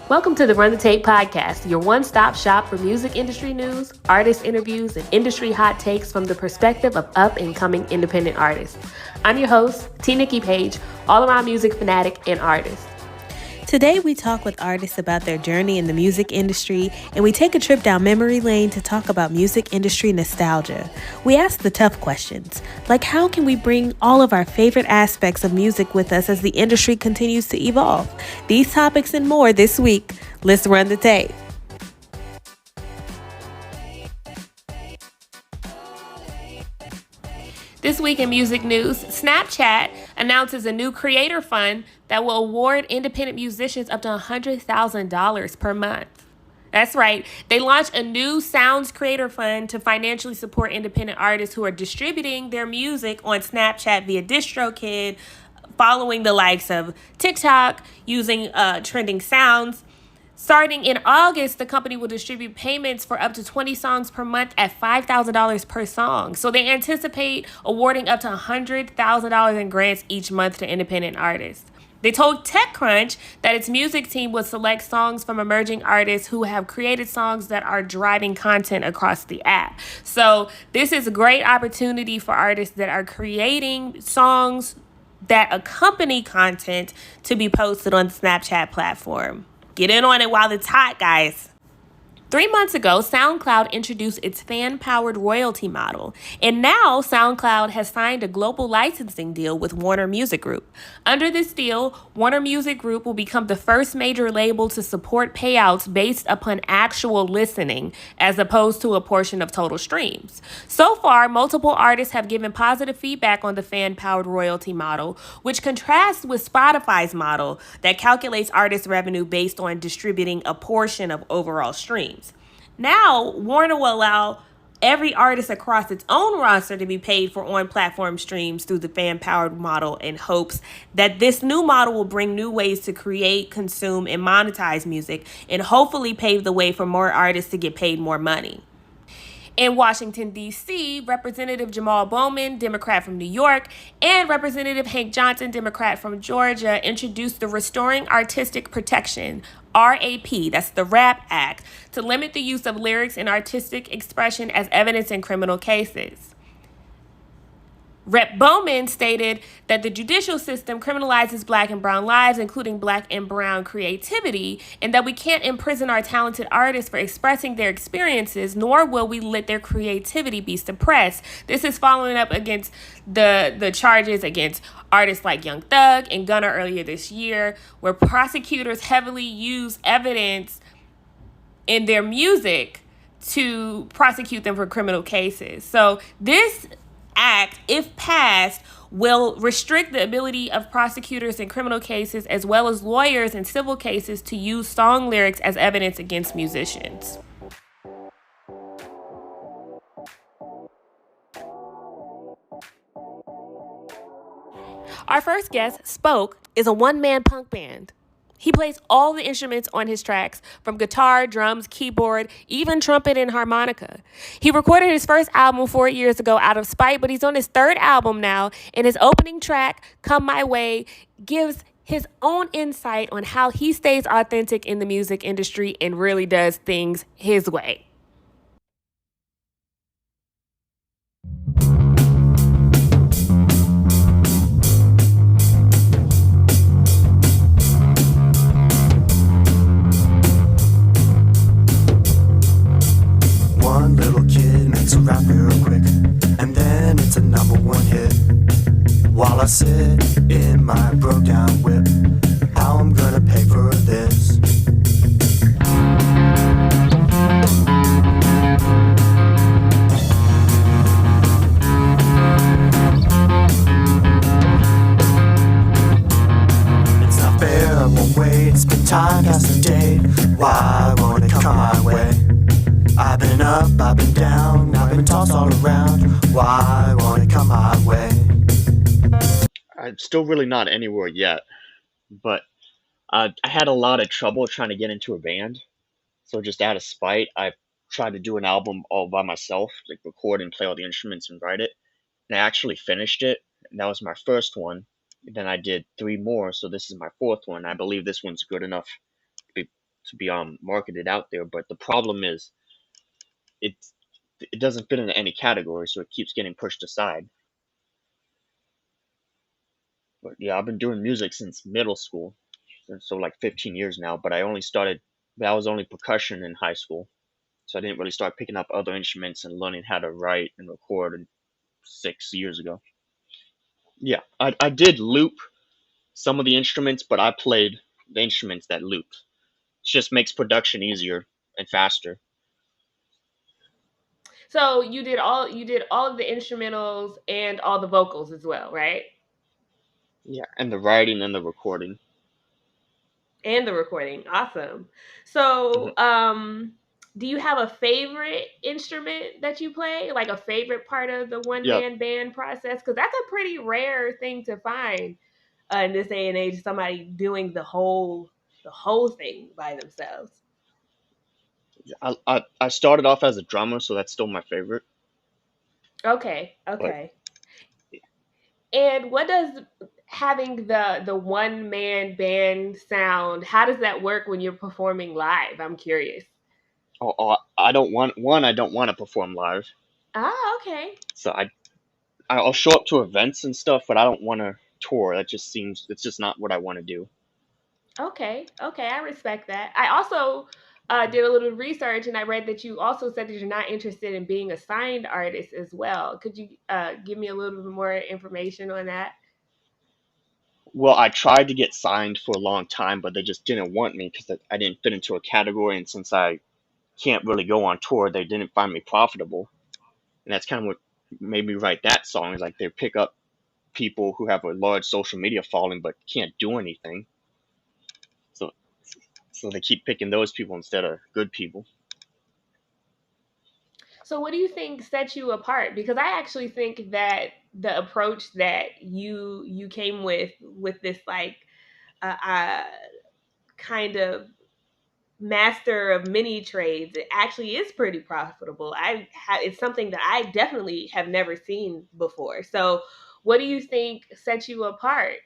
Welcome to the Run the Tape podcast, your one-stop shop for music industry news, artist interviews, and industry hot takes from the perspective of up-and-coming independent artists. I'm your host, T. Nikki Page, all-around music fanatic and artist. Today, we talk with artists about their journey in the music industry, and we take a trip down memory lane to talk about music industry nostalgia. We ask the tough questions, like how can we bring all of our favorite aspects of music with us as the industry continues to evolve? These topics and more this week. Let's run the tape. This week in music news, Snapchat announces a new creator fund that will award independent musicians up to $100,000 per month. That's right. They launched a new Sounds Creator Fund to financially support independent artists who are distributing their music on Snapchat via DistroKid, following the likes of TikTok, using trending sounds. Starting in August, the company will distribute payments for up to 20 songs per month at $5,000 per song. So they anticipate awarding up to $100,000 in grants each month to independent artists. They told TechCrunch that its music team would select songs from emerging artists who have created songs that are driving content across the app. So this is a great opportunity for artists that are creating songs that accompany content to be posted on the Snapchat platform. Get in on it while it's hot, guys. 3 months ago, SoundCloud introduced its fan-powered royalty model, and now SoundCloud has signed a global licensing deal with Warner Music Group. Under this deal, Warner Music Group will become the first major label to support payouts based upon actual listening, as opposed to a portion of total streams. So far, multiple artists have given positive feedback on the fan-powered royalty model, which contrasts with Spotify's model that calculates artist revenue based on distributing a portion of overall streams. Now, Warner will allow every artist across its own roster to be paid for on-platform streams through the fan-powered model, in hopes that this new model will bring new ways to create, consume, and monetize music, and hopefully pave the way for more artists to get paid more money. In Washington, D.C., Representative Jamal Bowman, Democrat from New York, and Representative Hank Johnson, Democrat from Georgia, introduced the Restoring Artistic Protection, RAP, that's the RAP Act, to limit the use of lyrics and artistic expression as evidence in criminal cases. Rep. Bowman stated that the judicial system criminalizes Black and brown lives, including Black and brown creativity, and that we can't imprison our talented artists for expressing their experiences, nor will we let their creativity be suppressed. This is following up against the charges against artists like Young Thug and Gunna earlier this year, where prosecutors heavily use evidence in their music to prosecute them for criminal cases. So this act, if passed, will restrict the ability of prosecutors in criminal cases as well as lawyers in civil cases to use song lyrics as evidence against musicians. Our first guest, Spoke, is a one-man punk band. He plays all the instruments on his tracks, from guitar, drums, keyboard, even trumpet and harmonica. He recorded his first album 4 years ago out of spite, but he's on his third album now, and his opening track, Come My Way, gives his own insight on how he stays authentic in the music industry and really does things his way. One little kid makes a rap real quick, and then it's a #1 hit. While I sit in my broke down whip, how I'm gonna pay for this? It's not fair, I won't wait, it's been time past the date. Why won't it come my way? I've been up, I've been down, I've been tossed all around. Why won't it come my way? I'm still really not anywhere yet, but I had a lot of trouble trying to get into a band. So just out of spite, I tried to do an album all by myself, like record and play all the instruments and write it. And I actually finished it, and that was my first one. Then I did 3 more, so this is my 4th one. I believe this one's good enough to to be marketed out there. But the problem is it it doesn't fit into any category, so it keeps getting pushed aside. But yeah, I've been doing music since middle school, so like 15 years now. But that was only percussion in high school, so I didn't really start picking up other instruments and learning how to write and record 6 years ago. Yeah, I did loop some of the instruments, but I played the instruments that looped. It just makes production easier and faster. So you did all of the instrumentals and all the vocals as well, right? Yeah, and the writing and the recording. And the recording. Awesome. Mhm. So, do you have a favorite instrument that you play? Like a favorite part of the one Yeah, man band process? Because that's a pretty rare thing to find in this day and age. Somebody doing the whole thing by themselves. I started off as a drummer, so that's still my favorite. Okay, But okay. And what does having the one man band sound? How does that work when you're performing live? I'm curious. I don't want one. I don't want to perform live, Ah, okay. so I'll show up to events and stuff, but I don't want to tour. It's just not what I want to do. Okay, okay, I respect that. I also did a little research and I read that you also said that you're not interested in being a signed artist as well. Could you give me a little bit more information on that? Well, I tried to get signed for a long time, but they just didn't want me because I didn't fit into a category, and since I can't really go on tour, they didn't find me profitable, and that's kind of what made me write that song. Is like they pick up people who have a large social media following but can't do anything, so they keep picking those people instead of good people. So, what do you think sets you apart? Because I actually think that the approach that you came with this like uh, kind of master of many trades, it actually is pretty profitable. It's something that I definitely have never seen before. So, what do you think sets you apart?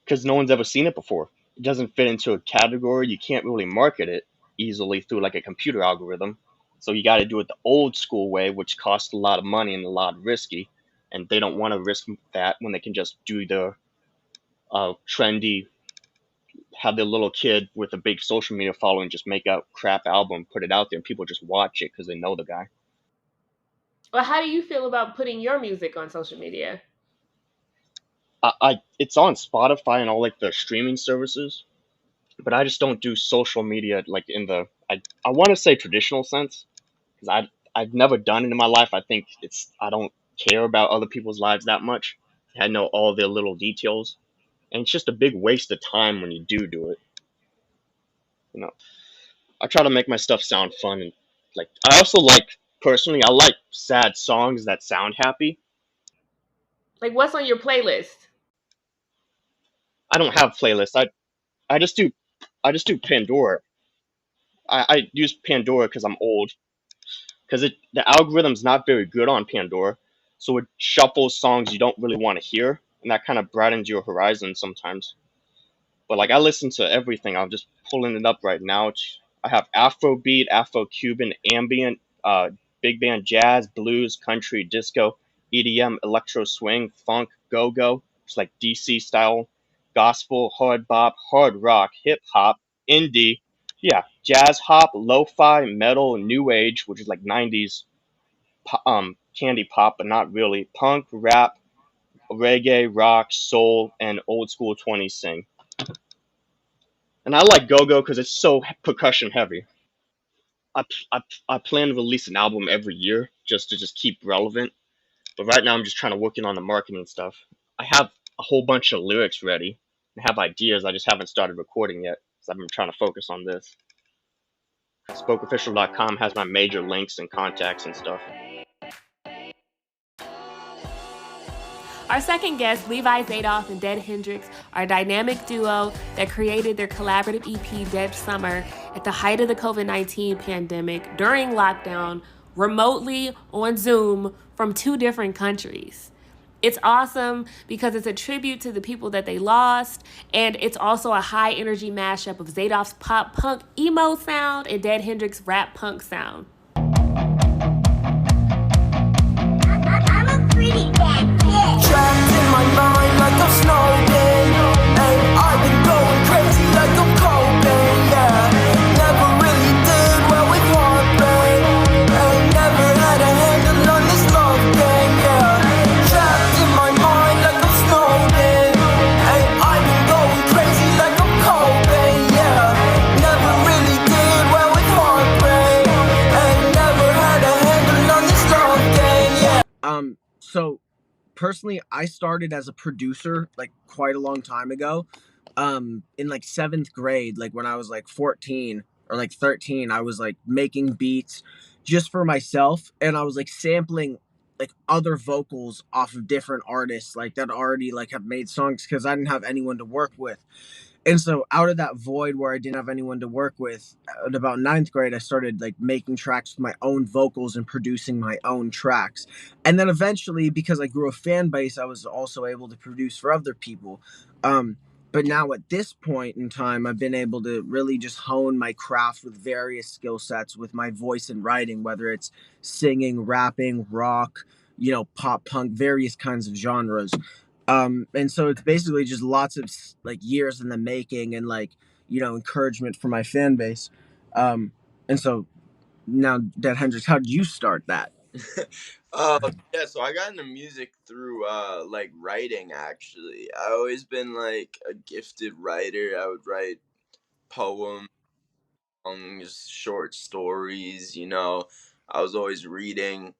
Because no one's ever seen it before. It doesn't fit into a category. You can't really market it easily through like a computer algorithm. So you got to do it the old school way, which costs a lot of money and a lot risky. And they don't want to risk that when they can just do the trendy, have their little kid with a big social media following just make a crap album, put it out there, and people just watch it because they know the guy. Well, how do you feel about putting your music on social media? It's on Spotify and all like the streaming services, but I just don't do social media like in the I want to say traditional sense because I've never done it in my life. I think I don't care about other people's lives that much. I know all their little details, and it's just a big waste of time when you do it. You know, I try to make my stuff sound fun and like I also like personally I like sad songs that sound happy. Like, what's on your playlist? I don't have playlists. I just do I just do Pandora. I use Pandora because I'm old because it the algorithm's not very good on Pandora, so it shuffles songs you don't really want to hear, and that kind of broadens your horizon sometimes. But like I listen to everything. I'm just pulling it up right now. I have Afrobeat, Afro Cuban, ambient, big band jazz, blues, country, disco, EDM, electro swing, funk, go go. It's like DC style, gospel, hard bop, hard rock, hip hop, indie. Yeah, jazz hop, lo-fi, metal, new age, which is like 90s candy pop, but not really. Punk, rap, reggae, rock, soul, and old school 20s sing. And I like go-go because it's so percussion heavy. I plan to release an album every year just to just keep relevant. But right now I'm just trying to working on the marketing stuff. I have a whole bunch of lyrics ready. I have ideas. I just haven't started recording yet because I've been trying to focus on this. Spokeofficial.com has my major links and contacts and stuff. Our second guest, Levi Zadoff and Dead Hendrix, are a dynamic duo that created their collaborative EP Dead Summer at the height of the COVID-19 pandemic during lockdown, remotely on Zoom from two different countries. It's awesome because it's a tribute to the people that they lost, and it's also a high energy mashup of Zadoff's pop punk emo sound and Dead Hendrix rap punk sound. I'm a pretty bad kid. Trapped in my mind like I'm snowed and I've been going crazy like I'm coping, yeah. Never really did well with heartbreak, and never had a handle on this love game, yeah. Trapped in my mind like I'm snowed and I've been going crazy like I'm coping, yeah. Never really did well with heartbreak, and never had a handle on this love game, yeah. So personally, I started as a producer like quite a long time ago. In like 7th grade, like when I was like 14 or like 13, I was like making beats just for myself, and I was like sampling like other vocals off of different artists like that already like have made songs because I didn't have anyone to work with. And so out of that void where I didn't have anyone to work with, at about 9th grade, I started like making tracks with my own vocals and producing my own tracks. And then eventually, because I grew a fan base, I was also able to produce for other people. Um, but now at this point in time, I've been able to really just hone my craft with various skill sets with my voice and writing, whether it's singing, rapping, rock, pop punk, various kinds of genres. And so it's basically just lots of like years in the making and like encouragement for my fan base. um and so now, Dad Hendrix, how did you start that? Yeah, so I got into music through like writing actually. I always been like a gifted writer. I would write poems, songs, short stories, I was always reading.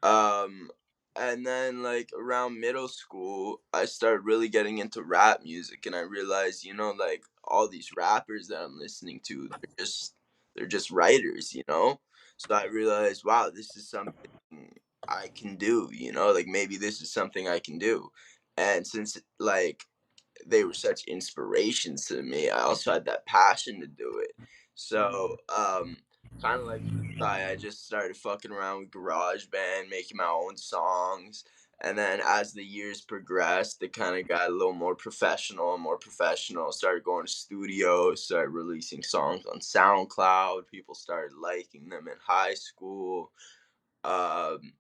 Um, and then like around middle school, I started really getting into rap music, and I realized, like all these rappers that I'm listening to, they're just writers, So I realized, wow, this is something I can do, like maybe this is something I can do. And since like they were such inspirations to me, I also had that passion to do it. So, kind of like I just started fucking around with GarageBand, making my own songs. And then as the years progressed, it kind of got a little more professional and more professional. Started going to studios, started releasing songs on SoundCloud. People started liking them in high school. Um,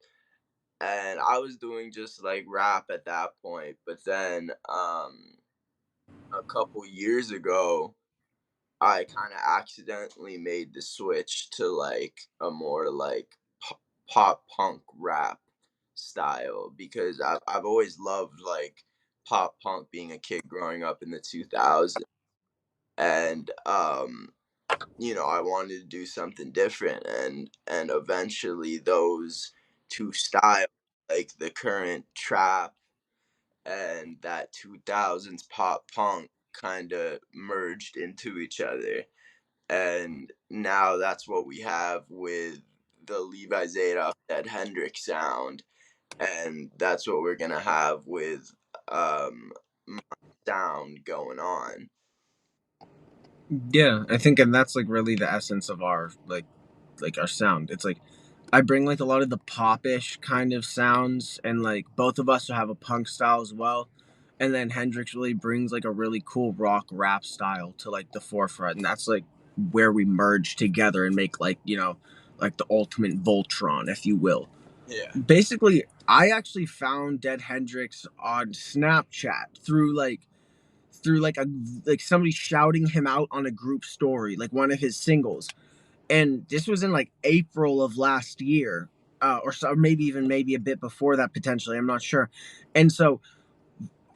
and I was doing just like rap at that point. But then a couple years ago, I kind of accidentally made the switch to like a more like pop punk rap style because I've always loved like pop punk being a kid growing up in the 2000s, and I wanted to do something different, and eventually those two styles, like the current trap and that 2000s pop punk, kind of merged into each other, and now that's what we have with the Levi Zadoff Dead Hendrix sound, and that's what we're gonna have with my sound going on. Yeah, I think, and that's like really the essence of our like our sound. It's like I bring like a lot of the popish kind of sounds, and like both of us have a punk style as well. And then Hendrix really brings like a really cool rock rap style to like the forefront, and that's like where we merge together and make like like the ultimate Voltron, if you will. Yeah. Basically, I actually found Dead Hendrix on Snapchat through like a like somebody shouting him out on a group story, like one of his singles. And this was in like April of last year, or so, maybe a bit before that potentially. I'm not sure. And so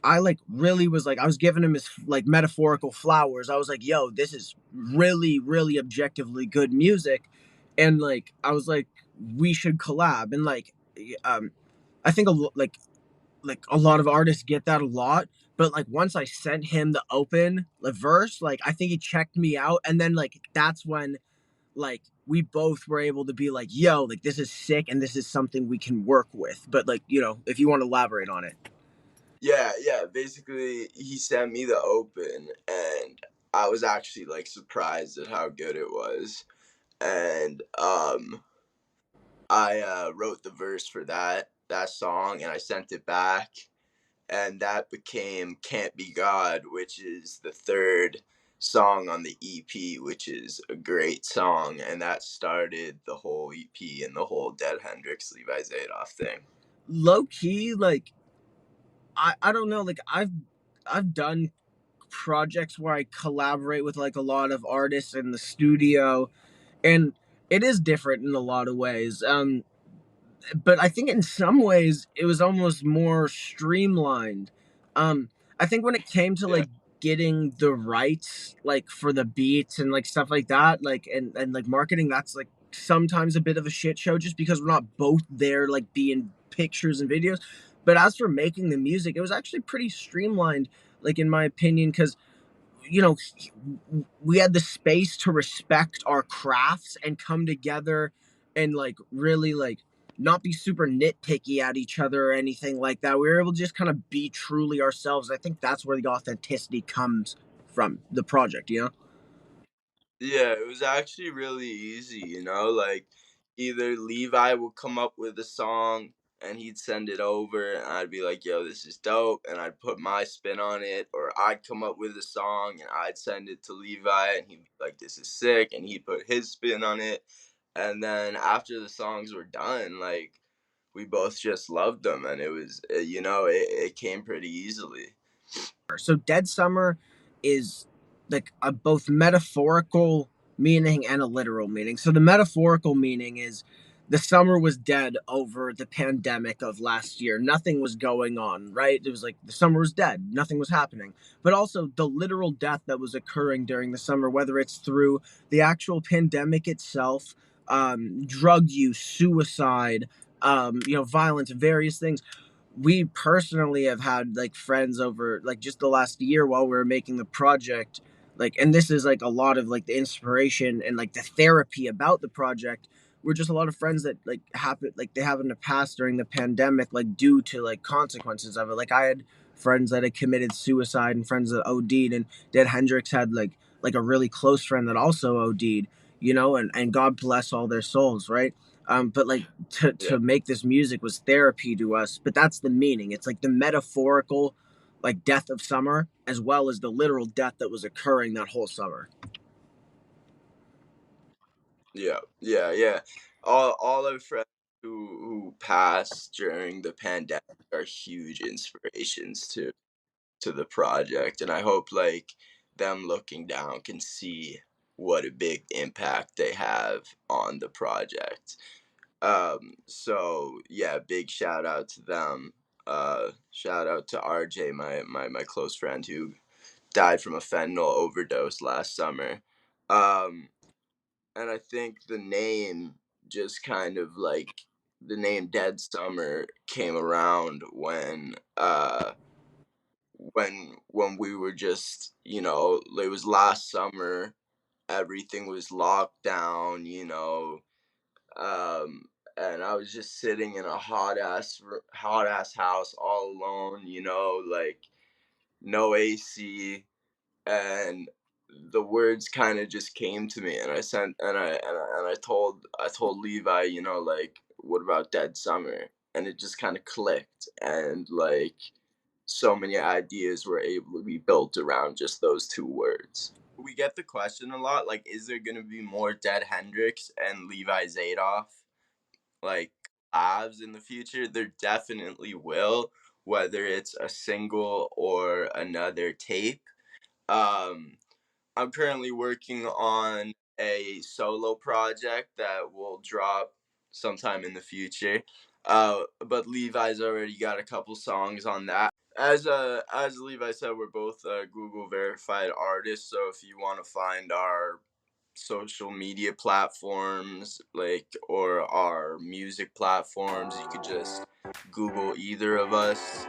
I like really was like I was giving him his like metaphorical flowers. I was like, "Yo, this is really, really objectively good music," and like I was like, "We should collab." And um, I think like a lot of artists get that a lot, but like once I sent him the verse, like I think he checked me out, and then like that's when like we both were able to be like, yo, like this is sick and this is something we can work with. But like, if you want to elaborate on it. Yeah, yeah. Basically, he sent me the open, and I was actually like surprised at how good it was. And I wrote the verse for that, that song, and I sent it back, and that became Can't Be God, which is the third song on the EP, which is a great song, and that started the whole EP and the whole Dead Hendrix Levi Zadoff thing. Low key, like I don't know, like I've done projects where I collaborate with like a lot of artists in the studio, and it is different in a lot of ways. But I think in some ways it was almost more streamlined. Um, I think when it came to Yeah. like getting the rights, like for the beats and like stuff like that, like and like marketing, that's like sometimes a bit of a shit show just because we're not both there, like being pictures and videos. But as for making the music, it was actually pretty streamlined, like in my opinion, because you know we had the space to respect our crafts and come together and like really like not be super nitpicky at each other or anything like that. We were able to just kind of be truly ourselves. I think that's where the authenticity comes from the project, you know. Yeah, it was actually really easy, like either Levi would come up with a song and he'd send it over and I'd be like, yo, this is dope, and I'd put my spin on it, or I'd come up with a song and I'd send it to Levi and he'd be like, this is sick, and he'd put his spin on it. And then after the songs were done, like we both just loved them, and it was it came pretty easily. So Dead Summer is like a both metaphorical meaning and a literal meaning. So the metaphorical meaning is the summer was dead over the pandemic of last year. Nothing was going on, right? It was like the summer was dead, nothing was happening. But also the literal death that was occurring during the summer, whether it's through the actual pandemic itself, drug use, suicide, violence, various things. We personally have had like friends over like just the last year while we were making the project, like, and this is like a lot of like the inspiration and like the therapy about the project. We're just a lot of friends that like they happened to pass during the pandemic, like due to like consequences of it. Like I had friends that had committed suicide and friends that OD'd, and Dead Hendrix had like a really close friend that also OD'd, and God bless all their souls, right? But like to Yeah. make this music was therapy to us. But that's the meaning. It's like the metaphorical, like death of summer, as well as the literal death that was occurring that whole summer. Yeah, yeah, yeah. All our friends who passed during the pandemic are huge inspirations to the project, and I hope like them looking down can see what a big impact they have on the project. So yeah, big shout out to them. Shout out to RJ, my close friend who died from a fentanyl overdose last summer. Um, and I think the name just kind of like the name Dead Summer came around when we were just, it was last summer, everything was locked down, um and I was just sitting in a hot ass house all alone, like no AC, and the words kind of just came to me, and I sent and I told Levi, like, what about Dead Summer? And it just kind of clicked, and like so many ideas were able to be built around just those two words. We get the question a lot, like, is there gonna be more Dead Hendrix and Levi Zadoff like collabs in the future? There definitely will, whether it's a single or another tape. um I'm currently working on a solo project that will drop sometime in the future. But Levi's already got a couple songs on that. As Levi said, we're both Google verified artists. So if you want to find our social media platforms, like, or our music platforms, you could just Google either of us.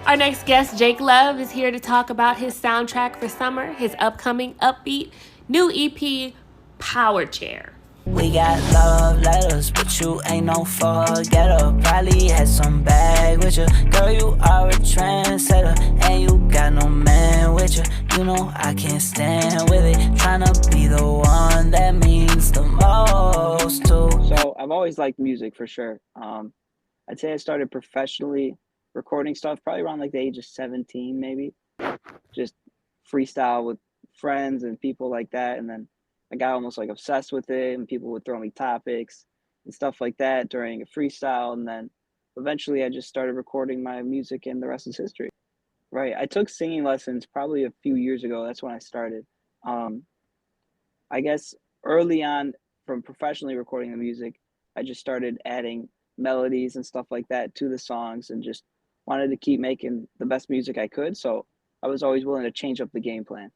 Our next guest, Jake Luv, is here to talk about his soundtrack for summer, his upcoming upbeat new EP, Power Chair. We got love letters, but you ain't no forgetter. Probably had some bag with you. Girl, you are a trendsetter, and you got no man with you. You know I can't stand with it. Tryna be the one that means the most too. So I've always liked music for sure. I'd say I started professionally recording stuff probably around like the age of 17, maybe. Just freestyle with friends and people like that. And then I got almost like obsessed with it, and people would throw me topics and stuff like that during a freestyle. And then eventually I just started recording my music, and the rest is history. Right. I took singing lessons probably a few years ago. That's when I started. I guess early on, from professionally recording the music, I just started adding melodies and stuff like that to the songs, and just wanted to keep making the best music I could. So I was always willing to change up the game plan.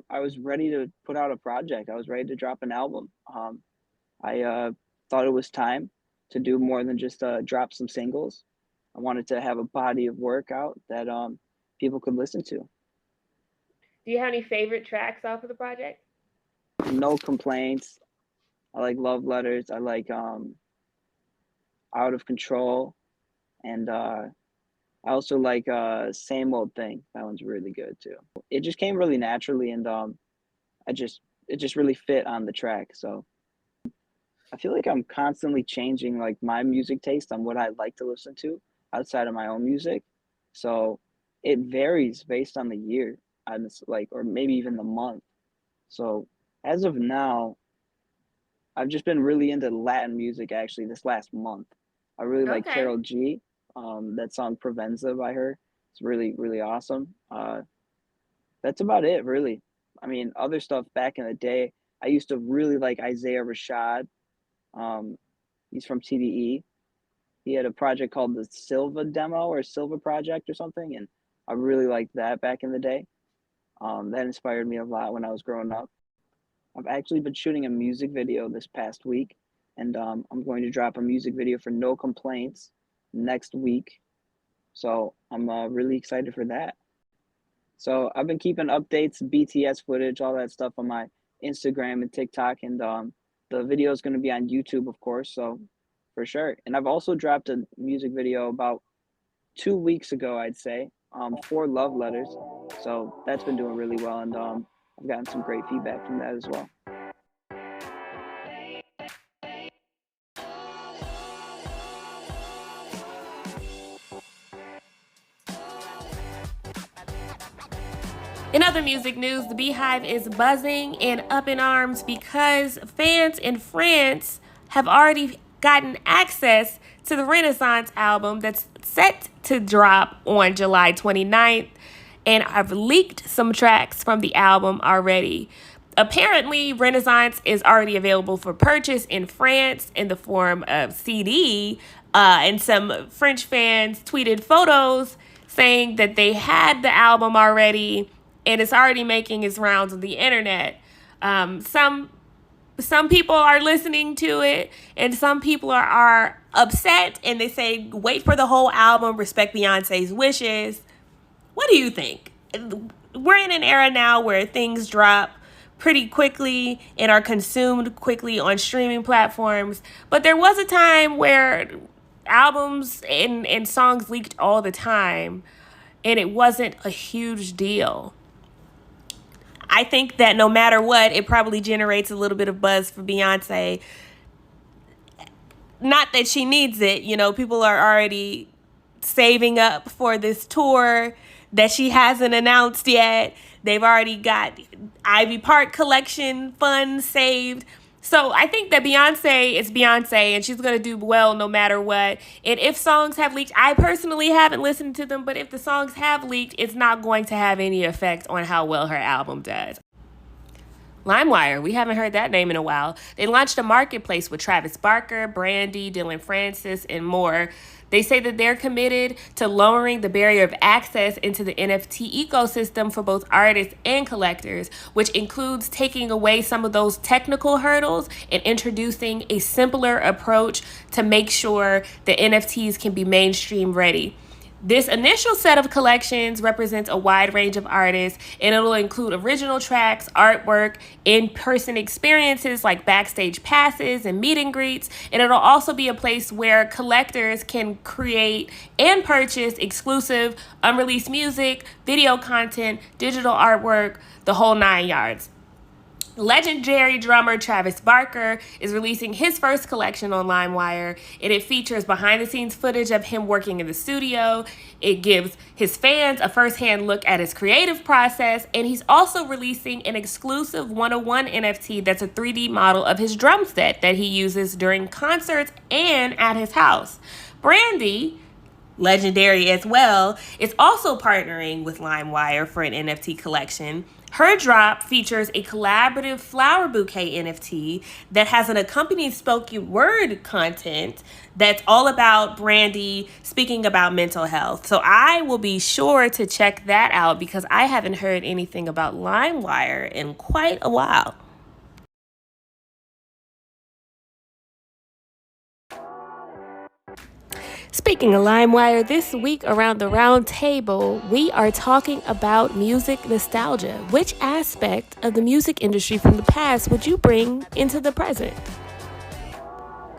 I was ready to put out a project. I was ready to drop an album. I thought it was time to do more than just drop some singles. I wanted to have a body of work out that people could listen to. Do you have any favorite tracks off of the project? No complaints. I like Love Letters. I like Out of Control, and I also like Same Old Thing. That one's really good too. It just came really naturally, and it just really fit on the track. So I feel like I'm constantly changing like my music taste on what I like to listen to outside of my own music. So it varies based on the year, on this, like, or maybe even the month. So as of now, I've just been really into Latin music actually this last month. I really like Okay. Carol G. That song Provenza by her. It's really, really awesome. That's about it, really. I mean, other stuff back in the day, I used to really like Isaiah Rashad. Um, he's from TDE. He had a project called the Silva Demo or Silva Project or something, and I really liked that back in the day. That inspired me a lot when I was growing up. I've actually been shooting a music video this past week, and I'm going to drop a music video for No Complaints next week. So I'm really excited for that. So I've been keeping updates, BTS footage, all that stuff on my Instagram and TikTok, and the video is going to be on YouTube, of course. So for sure. And I've also dropped a music video about 2 weeks ago, I'd say, for Love Letters. So that's been doing really well, and I've gotten some great feedback from that as well. In other music news, the Beehive is buzzing and up in arms because fans in France have already gotten access to the Renaissance album that's set to drop on July 29th, and I've leaked some tracks from the album already. Apparently, Renaissance is already available for purchase in France in the form of CD, and some French fans tweeted photos saying that they had the album already and it's already making its rounds on the internet. Some people are listening to it, and some people are upset, and they say, wait for the whole album, respect Beyonce's wishes. What do you think? We're in an era now where things drop pretty quickly and are consumed quickly on streaming platforms, but there was a time where albums and songs leaked all the time, and it wasn't a huge deal. I think that no matter what, it probably generates a little bit of buzz for Beyonce. Not that she needs it. You know, people are already saving up for this tour that she hasn't announced yet. They've already got Ivy Park collection funds saved. So I think that Beyonce is Beyonce, and she's going to do well no matter what. And if songs have leaked, I personally haven't listened to them, but if the songs have leaked, it's not going to have any effect on how well her album does. LimeWire, we haven't heard that name in a while. They launched a marketplace with Travis Barker, Brandy, Dylan Francis, and more. They say that they're committed to lowering the barrier of access into the NFT ecosystem for both artists and collectors, which includes taking away some of those technical hurdles and introducing a simpler approach to make sure that NFTs can be mainstream ready. This initial set of collections represents a wide range of artists, and it'll include original tracks, artwork, in-person experiences like backstage passes and meet and greets, and it'll also be a place where collectors can create and purchase exclusive, unreleased music, video content, digital artwork, the whole 9 yards. Legendary drummer Travis Barker is releasing his first collection on LimeWire, and it features behind the scenes footage of him working in the studio. It gives his fans a first-hand look at his creative process, and he's also releasing an exclusive 101 NFT that's a 3D model of his drum set that he uses during concerts and at his house. Brandy, legendary as well, is also partnering with LimeWire for an NFT collection. Her drop features a collaborative flower bouquet NFT that has an accompanying spoken word content that's all about Brandy speaking about mental health. So I will be sure to check that out because I haven't heard anything about LimeWire in quite a while. Speaking of LimeWire, this week around the round table, we are talking about music nostalgia. Which aspect of the music industry from the past would you bring into the present?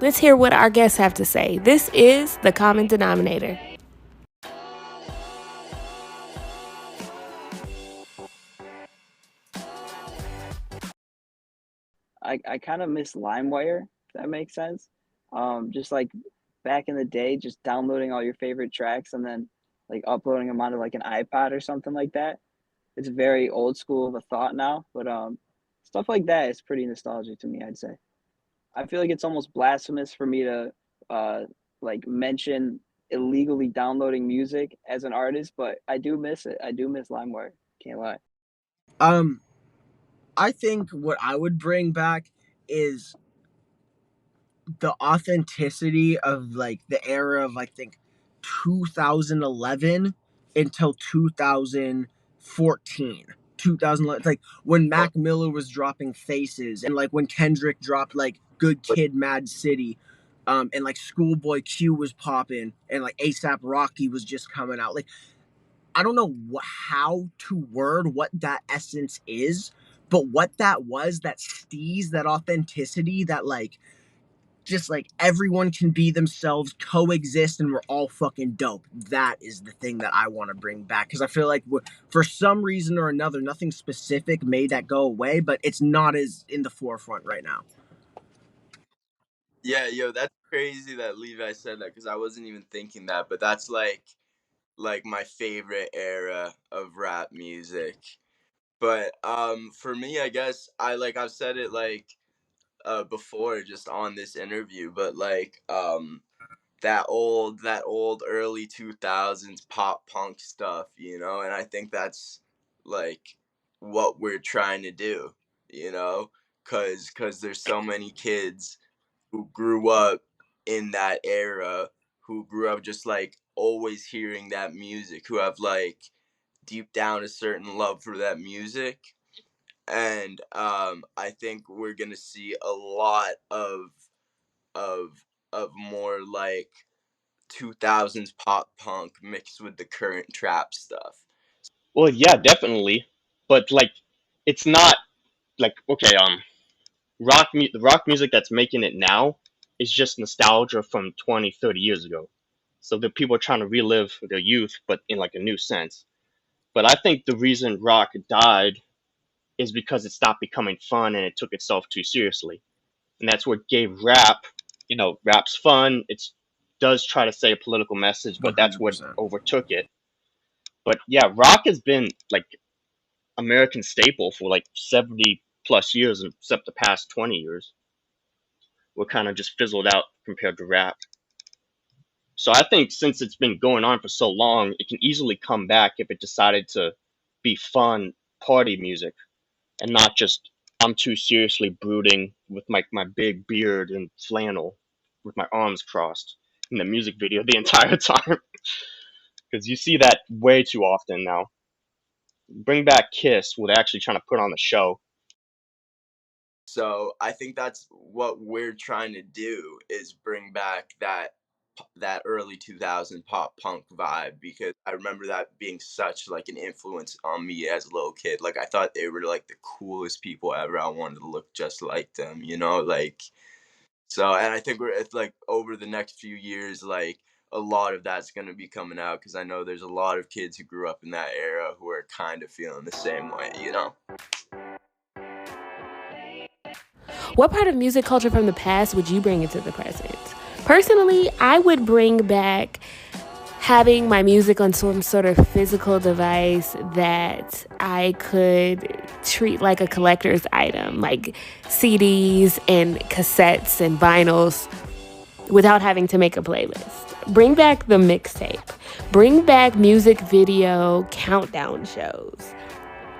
Let's hear what our guests have to say. This is The Common Denominator. I kind of miss LimeWire, if that makes sense. Just like back in the day, just downloading all your favorite tracks and then like uploading them onto like an iPod or something like that. It's very old school of a thought now, but stuff like that is pretty nostalgic to me, I'd say. I feel like it's almost blasphemous for me to like mention illegally downloading music as an artist, but I do miss it. I do miss LimeWire. Can't lie. Um, I think what I would bring back is the authenticity of like the era of I think 2011 until 2014. 2011, like when Mac Miller was dropping Faces, and like when Kendrick dropped like Good Kid, Mad City, and like Schoolboy Q was popping, and like ASAP Rocky was just coming out. Like I don't know how to word what that essence is, but what that was, that steez, that authenticity, that like just like everyone can be themselves, coexist, and we're all fucking dope. That is the thing that I want to bring back, because I feel like for some reason or another, nothing specific made that go away, but it's not as in the forefront right now. Yeah, yo, that's crazy that Levi said that because I wasn't even thinking that, but that's like my favorite era of rap music. But for me, I guess I've said it like before just on this interview, but like that old early 2000s pop punk stuff, and I think that's like what we're trying to do, you know, cuz there's so many kids who grew up in that era, who grew up just like always hearing that music, who have like deep down a certain love for that music. And I think we're gonna see a lot of more like 2000s pop punk mixed with the current trap stuff. Well, yeah, definitely. But like, it's not like okay, the rock music that's making it now is just nostalgia from 20, 30 years ago. So the people are trying to relive their youth, but in like a new sense. But I think the reason rock died is because it stopped becoming fun and it took itself too seriously. And that's what gave rap, rap's fun. It does try to say a political message, but that's what 100%. overtook it. But yeah, rock has been like American staple for like 70 plus years, except the past 20 years. We're kind of just fizzled out compared to rap. So I think since it's been going on for so long, it can easily come back if it decided to be fun party music and not just I'm too seriously brooding with my big beard and flannel with my arms crossed in the music video the entire time. Because you see that way too often now. Bring back Kiss with actually trying to put on the show. So I think that's what we're trying to do, is bring back that that early 2000 pop punk vibe, because I remember that being such like an influence on me as a little kid. Like I thought they were like the coolest people ever. I wanted to look just like them, you know, like so. And I think it's like over the next few years, like a lot of that's going to be coming out, because I know there's a lot of kids who grew up in that era who are kind of feeling the same way, you know. What part of music culture from the past would you bring into the present? Personally, I would bring back having my music on some sort of physical device that I could treat like a collector's item, like CDs and cassettes and vinyls, without having to make a playlist. Bring back the mixtape. Bring back music video countdown shows.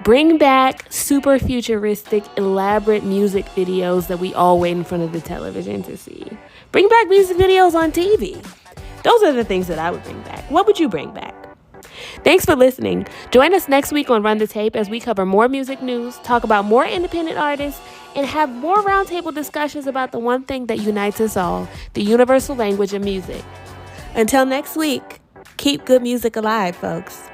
Bring back super futuristic, elaborate music videos that we all wait in front of the television to see. Bring back music videos on TV. Those are the things that I would bring back. What would you bring back? Thanks for listening. Join us next week on Run the Tape as we cover more music news, talk about more independent artists, and have more roundtable discussions about the one thing that unites us all, the universal language of music. Until next week, keep good music alive, folks.